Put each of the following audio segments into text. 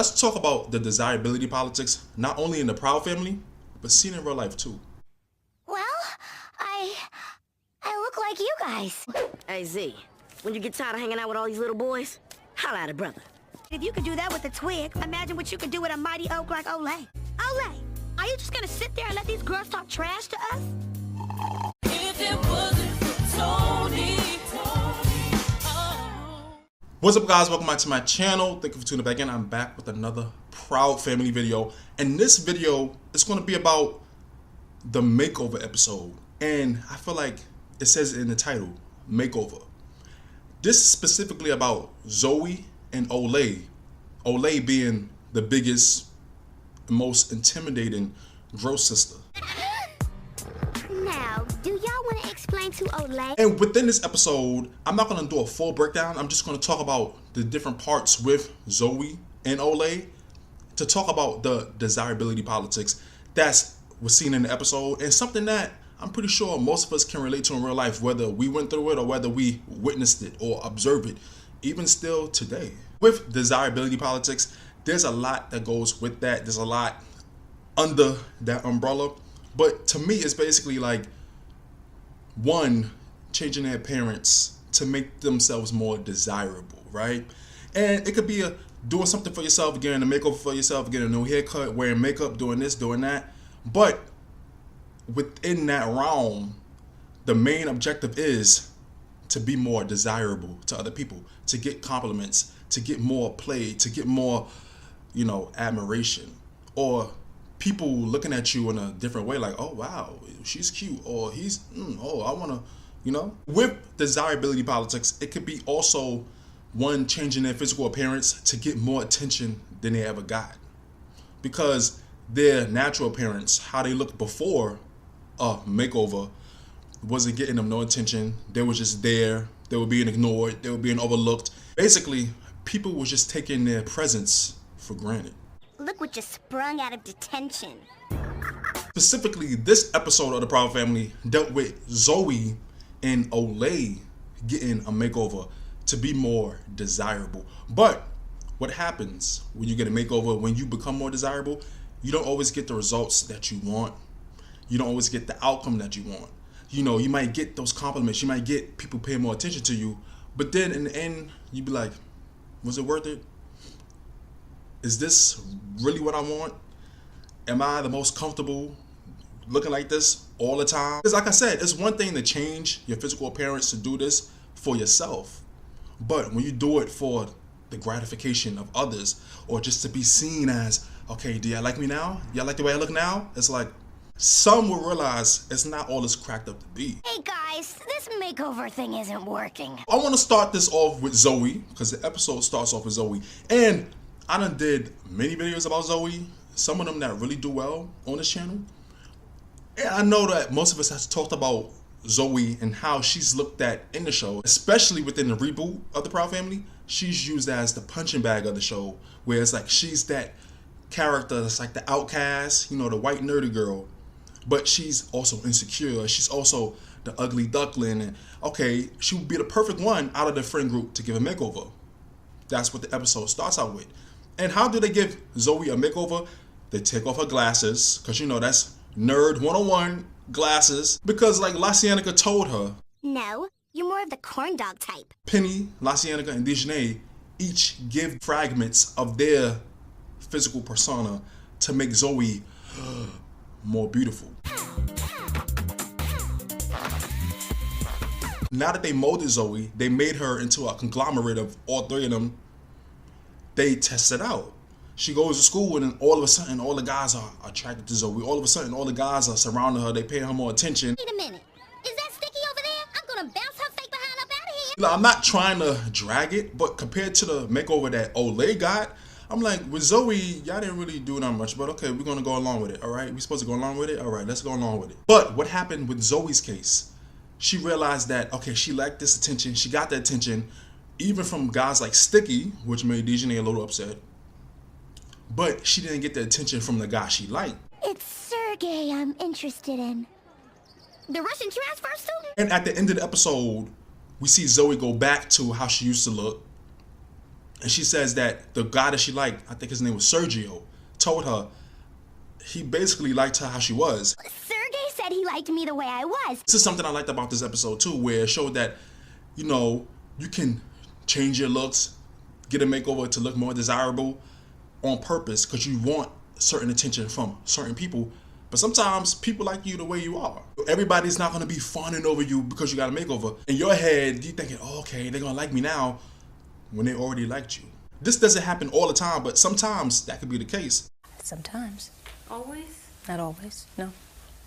Let's talk about the desirability politics, not only in the Proud family, but seen in real life too. Well, I look like you guys. Hey, Z, when you get tired of hanging out with all these little boys, holla at a brother. If you could do that with a twig, imagine what you could do with a mighty oak like Olay. Olay, are you just gonna sit there and let these girls talk trash to us? If it wasn't for Tony, What's up, guys? Welcome back to my channel. Thank you for tuning back in. I'm back with another Proud Family video. And this video is going to be about the makeover episode. And I feel like it says in the title, makeover. This is specifically about Zoe and Olay. Olay being the biggest, most intimidating girl sister. Now, do y'all want to explain to Olay? And within this episode, I'm not going to do a full breakdown. I'm just going to talk about the different parts with Zoe and Olay to talk about the desirability politics that's was seen in the episode, and something that I'm pretty sure most of us can relate to in real life, whether we went through it or whether we witnessed it or observed it, even still today. With desirability politics, there's a lot that goes with that. There's a lot under that umbrella. But to me, it's basically like, one, changing their appearance to make themselves more desirable, right? And it could be doing something for yourself, getting a makeover for yourself, getting a new haircut, wearing makeup, doing this, doing that. But within that realm, the main objective is to be more desirable to other people, to get compliments, to get more play, to get more, admiration, or people looking at you in a different way, like, oh wow, she's cute, or he's I want to, with desirability politics, it could be also one, changing their physical appearance to get more attention than they ever got, because their natural appearance, how they looked before a makeover, wasn't getting them no attention. They were just there, they were being ignored, they were being overlooked. Basically, people were just taking their presence for granted. Look what just sprung out of detention. Specifically, this episode of the Proud Family dealt with Zoe and Olay getting a makeover to be more desirable. But what happens when you get a makeover, when you become more desirable, you don't always get the results that you want. You don't always get the outcome that you want. You might get those compliments. You might get people paying more attention to you. But then in the end, you'd be like, was it worth it? Is this really what I want? Am I the most comfortable looking like this all the time? Because like I said, it's one thing to change your physical appearance to do this for yourself. But when you do it for the gratification of others, or just to be seen as, okay, do y'all like me now? Y'all like the way I look now? It's like, some will realize it's not all it's cracked up to be. Hey guys, this makeover thing isn't working. I want to start this off with Zoe, because the episode starts off with Zoe. And I done did many videos about Zoe, some of them that really do well on this channel. And I know that most of us has talked about Zoe and how she's looked at in the show, especially within the reboot of the Proud Family. She's used as the punching bag of the show, where it's like she's that character that's like the outcast, the white nerdy girl. But she's also insecure. She's also the ugly duckling. And okay, she would be the perfect one out of the friend group to give a makeover. That's what the episode starts out with. And how do they give Zoe a makeover? They take off her glasses, because that's nerd 101 glasses. Because like La Cienega told her, No, you're more of the corn dog type. Penny, La Cienega, and Dejanay each give fragments of their physical persona to make Zoe more beautiful. Now that they molded Zoe, they made her into a conglomerate of all three of them. They test it out. She goes to school, and then all of a sudden, all the guys are attracted to Zoe. All of a sudden, all the guys are surrounding her. They pay her more attention. Wait a minute. Is that Sticky over there? I'm gonna bounce her fake behind up out of here. I'm not trying to drag it, but compared to the makeover that Olay got, I'm like, with Zoe, y'all didn't really do that much, but okay, we're gonna go along with it, all right? We're supposed to go along with it? All right, let's go along with it. But what happened with Zoe's case, she realized that, okay, she lacked this attention. She got the attention, even from guys like Sticky, which made Dejanay a little upset. But she didn't get the attention from the guy she liked. It's Sergey I'm interested in. The Russian transfer student? And at the end of the episode, we see Zoe go back to how she used to look. And she says that the guy that she liked, I think his name was Sergio, told her he basically liked her how she was. Sergey said he liked me the way I was. This is something I liked about this episode too, where it showed that, you know, you can change your looks, get a makeover to look more desirable on purpose because you want certain attention from certain people. But sometimes people like you the way you are. Everybody's not going to be fawning over you because you got a makeover. In your head, you thinking, oh, okay, they're going to like me now when they already liked you. This doesn't happen all the time, but sometimes that could be the case. Sometimes. Always? Not always, no.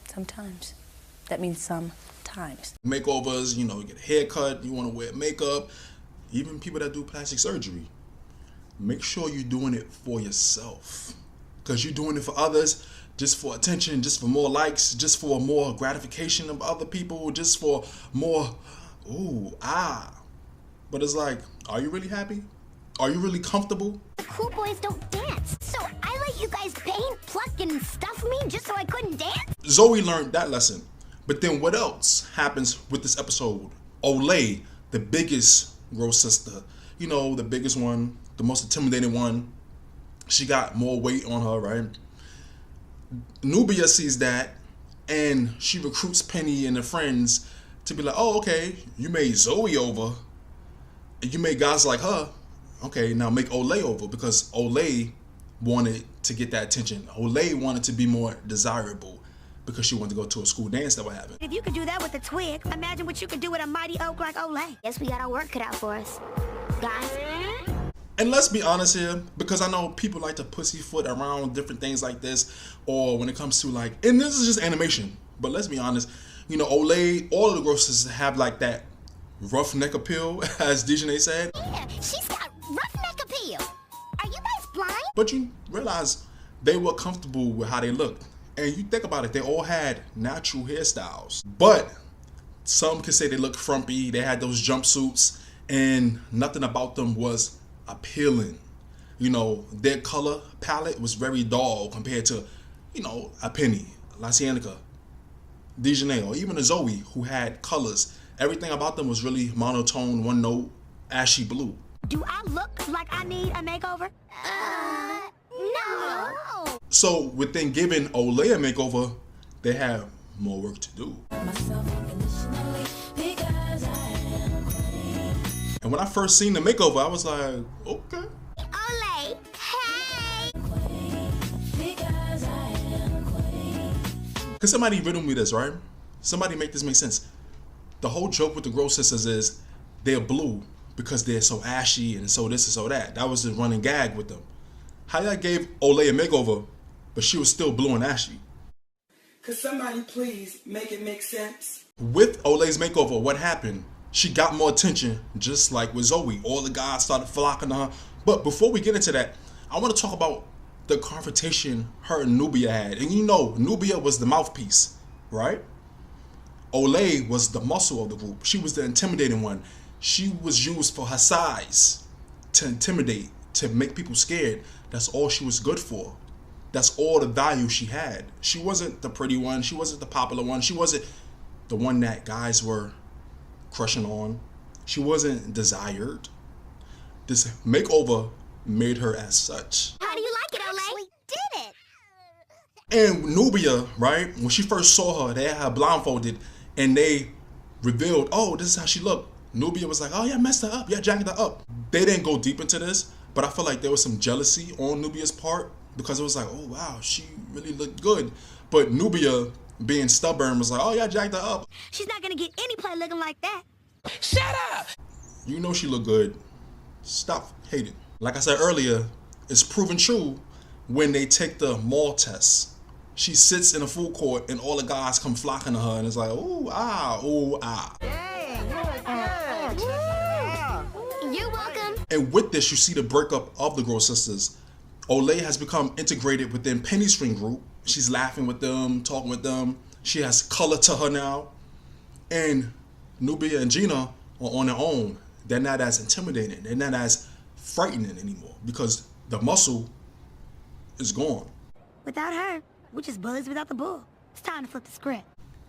Sometimes. That means sometimes. Makeovers, you know, you get a haircut, you want to wear makeup, even people that do plastic surgery. Make sure you're doing it for yourself. Because you're doing it for others, just for attention, just for more likes, just for more gratification of other people, just for more, But it's like, are you really happy? Are you really comfortable? The cool boys don't dance. So I let you guys paint, pluck, and stuff me just so I couldn't dance? Zoe learned that lesson. But then what else happens with this episode? Olay, the biggest gross sister, you know, the biggest one, the most intimidating one. She got more weight on her, right? Nubia sees that and she recruits Penny and her friends to be like, oh, okay, you made Zoe over. You made guys like her. Okay, now make Olay over, because Olay wanted to get that attention. Olay wanted to be more desirable because she wanted to go to a school dance that would happen. If you could do that with a twig, imagine what you could do with a mighty oak like Olay. Guess we got our work cut out for us, guys. And let's be honest here, because I know people like to pussyfoot around different things like this, or when it comes to like, and this is just animation, but let's be honest, you know, Olay, all of the grosses have like that roughneck appeal, as Desiree said. Yeah, she's got roughneck appeal. Are you guys blind? But you realize they were comfortable with how they looked. And you think about it, they all had natural hairstyles. But some could say they looked frumpy, they had those jumpsuits, and nothing about them was appealing. You know, their color palette was very dull compared to, you know, a Penny, La Cienega, Desiree, or even a Zoe, who had colors. Everything about them was really monotone, one note, ashy blue. Do I look like I need a makeover? No. So within giving Olay a makeover, they have more work to do. And when I first seen the makeover, I was like, okay. Olay, hey. Can somebody riddle me this, right? Somebody make this make sense. The whole joke with the Gross Sisters is they're blue because they're so ashy and so this and so that. That was the running gag with them. How y'all gave Olay a makeover, but she was still blue and ashy? Could somebody please make it make sense? With Olay's makeover, what happened? She got more attention, just like with Zoe. All the guys started flocking to her. But before we get into that, I want to talk about the confrontation her and Nubia had. And you know, Nubia was the mouthpiece, right? Olay was the muscle of the group. She was the intimidating one. She was used for her size to intimidate, to make people scared. That's all she was good for. That's all the value she had. She wasn't the pretty one. She wasn't the popular one. She wasn't the one that guys were crushing on. She wasn't desired. This makeover made her as such. How do you like it, Olay? We did it. And Nubia, right, when she first saw her, they had her blindfolded and they revealed, oh, this is how she looked. Nubia was like, oh yeah, messed her up. Yeah, jacked her up. They didn't go deep into this, but I feel like there was some jealousy on Nubia's part because it was like, oh wow, she really looked good. But Nubia, being stubborn, was like, oh yeah, jacked her up. She's not gonna get any play looking like that. Shut up! You know she looked good. Stop hating. Like I said earlier, it's proven true when they take the mall test. She sits in a food court and all the guys come flocking to her and it's like, ooh, ah, ooh, ah. You're welcome. And with this, you see the breakup of the Gross Sisters. Olay has become integrated within Penny's string group. She's laughing with them, talking with them. She has color to her now. And Nubia and Gina are on their own. They're not as intimidating. They're not as frightening anymore because the muscle is gone. Without her, we're just bullies without the bull. It's time to flip the script.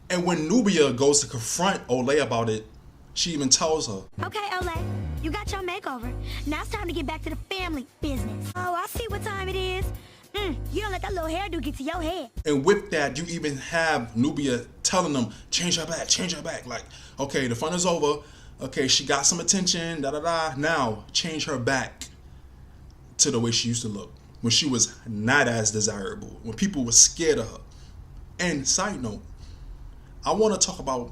And when Nubia goes to confront Olay about it, she even tells her, Okay, Olay, You got your makeover. Now it's time to get back to the family business. Oh, I see what time it is. You don't let that little hairdo get to your head. And with that, you even have Nubia telling them, change her back, change her back. Like, okay, the fun is over. Okay, she got some attention, da-da-da. Now, change her back to the way she used to look when she was not as desirable, when people were scared of her. And side note, I want to talk about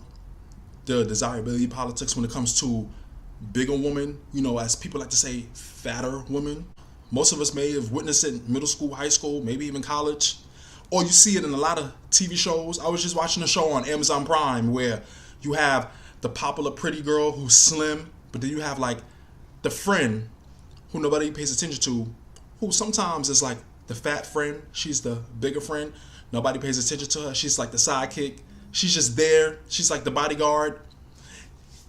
the desirability politics when it comes to bigger women, you know, as people like to say, fatter women. Most of us may have witnessed it in middle school, high school, maybe even college. Or you see it in a lot of TV shows. I was just watching a show on Amazon Prime where you have the popular pretty girl who's slim, but then you have like the friend who nobody pays attention to, who sometimes is like the fat friend. She's the bigger friend. Nobody pays attention to her. She's like the sidekick. She's just there. She's like the bodyguard.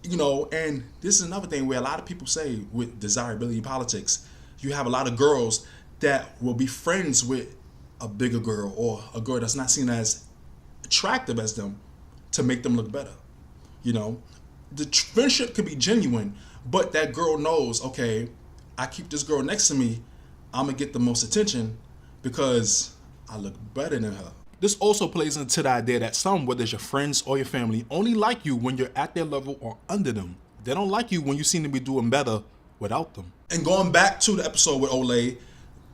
You know, and this is another thing where a lot of people say with desirability politics, you have a lot of girls that will be friends with a bigger girl or a girl that's not seen as attractive as them to make them look better. You know, the friendship could be genuine, but that girl knows, okay, I keep this girl next to me, I'm gonna get the most attention because I look better than her. This also plays into the idea that some, whether it's your friends or your family, only like you when you're at their level or under them. They don't like you when you seem to be doing better without them. And going back to the episode with Olay,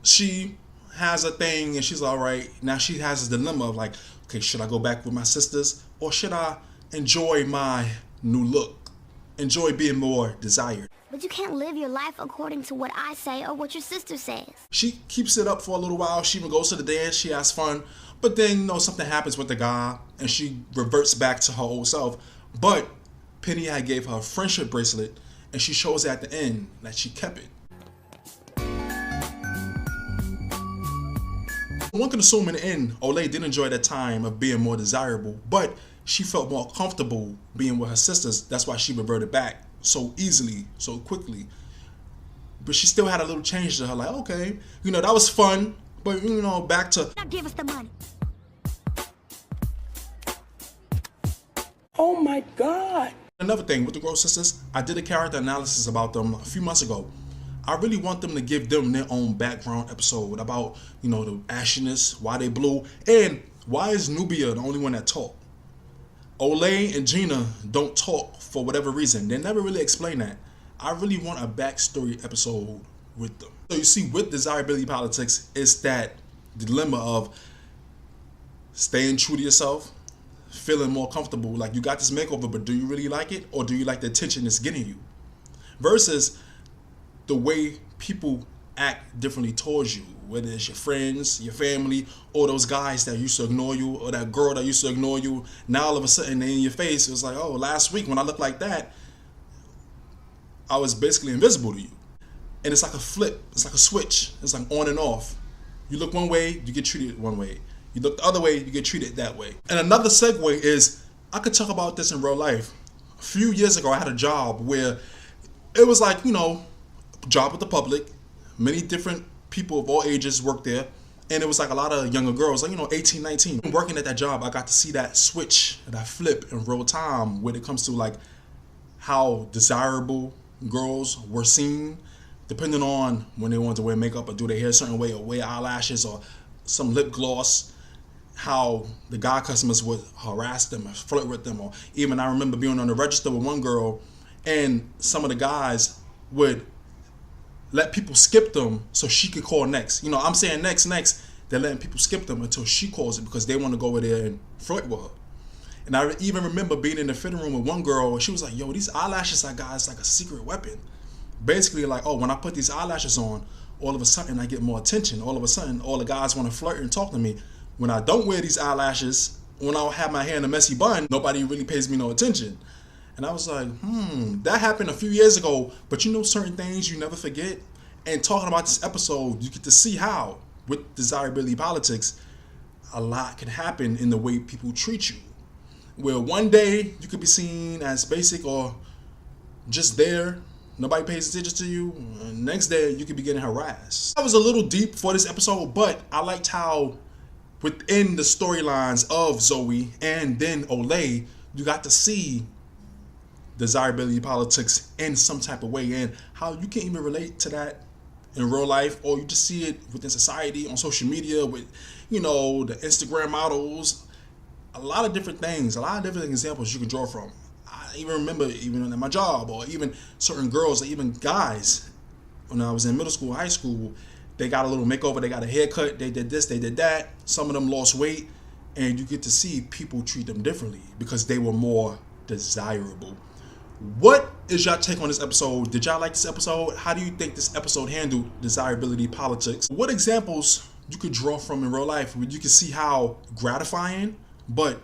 she has a thing and she's all right. Now she has this dilemma of like, okay, should I go back with my sisters or should I enjoy my new look? Enjoy being more desired. But you can't live your life according to what I say or what your sister says. She keeps it up for a little while. She even goes to the dance. She has fun. But then, you know, something happens with the guy and she reverts back to her old self. But Penny had gave her a friendship bracelet and she shows at the end that she kept it. One can assume in the end, Olay did enjoy that time of being more desirable, but she felt more comfortable being with her sisters. That's why she reverted back so easily, so quickly. But she still had a little change to her, like, okay, you know, that was fun, but, you know, back to... Now give us the money. Oh my God. Another thing with the Gross Sisters, I did a character analysis about them a few months ago. I really want them to give them their own background episode about, you know, the ashiness, why they blew, and why is Nubia the only one that talked? Olay and Gina don't talk for whatever reason. They never really explain that. I really want a backstory episode with them. So you see, with desirability politics, it's that dilemma of staying true to yourself, feeling more comfortable. Like, you got this makeover, but do you really like it? Or do you like the attention it's getting you? Versus the way people act differently towards you, whether it's your friends, your family, or those guys that used to ignore you, or that girl that used to ignore you. Now all of a sudden they in your face. It was like, oh, last week when I looked like that, I was basically invisible to you. And it's like a flip. It's like a switch. It's like on and off. You look one way, you get treated one way. You look the other way, you get treated that way. And another segue is, I could talk about this in real life. A few years ago, I had a job where it was like, you know, job with the public. Many different people of all ages worked there. And it was like a lot of younger girls, like, you know, 18, 19. Working at that job, I got to see that switch, that flip in real time when it comes to like how desirable girls were seen, depending on when they wanted to wear makeup or do their hair a certain way or wear eyelashes or some lip gloss, how the guy customers would harass them or flirt with them. Or even I remember being on the register with one girl and some of the guys would let people skip them so she could call next. You know, I'm saying next. They're letting people skip them until she calls it because they want to go over there and flirt with her. And I even remember being in the fitting room with one girl. She was like, yo, these eyelashes I got is like a secret weapon. Basically, like, oh, when I put these eyelashes on, all of a sudden I get more attention. All of a sudden, all the guys want to flirt and talk to me. When I don't wear these eyelashes, when I have my hair in a messy bun, nobody really pays me no attention. And I was like, that happened a few years ago, but you know, certain things you never forget. And talking about this episode, you get to see how, with desirability politics, a lot can happen in the way people treat you. Where one day you could be seen as basic or just there, nobody pays attention to you, and next day you could be getting harassed. That was a little deep for this episode, but I liked how within the storylines of Zoe and then Olay, you got to see desirability politics in some type of way, and how you can't even relate to that in real life, or you just see it within society on social media with, you know, the Instagram models. A lot of different things, a lot of different examples you can draw from. I even remember, even at my job, or even certain girls, or even guys, when I was in middle school, high school, they got a little makeover, they got a haircut, they did this, they did that. Some of them lost weight, and you get to see people treat them differently because they were more desirable. What is y'all take on this episode? Did y'all like this episode? How do you think this episode handled desirability politics? What examples you could draw from in real life where you can see how gratifying but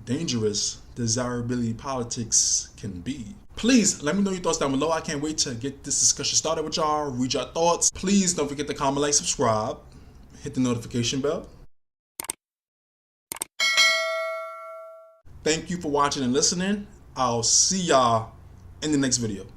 dangerous desirability politics can be? Please let me know your thoughts down below. I can't wait to get this discussion started with y'all, read your thoughts. Please don't forget to comment, like, subscribe, hit the notification bell. Thank you for watching and listening. I'll see y'all in the next video.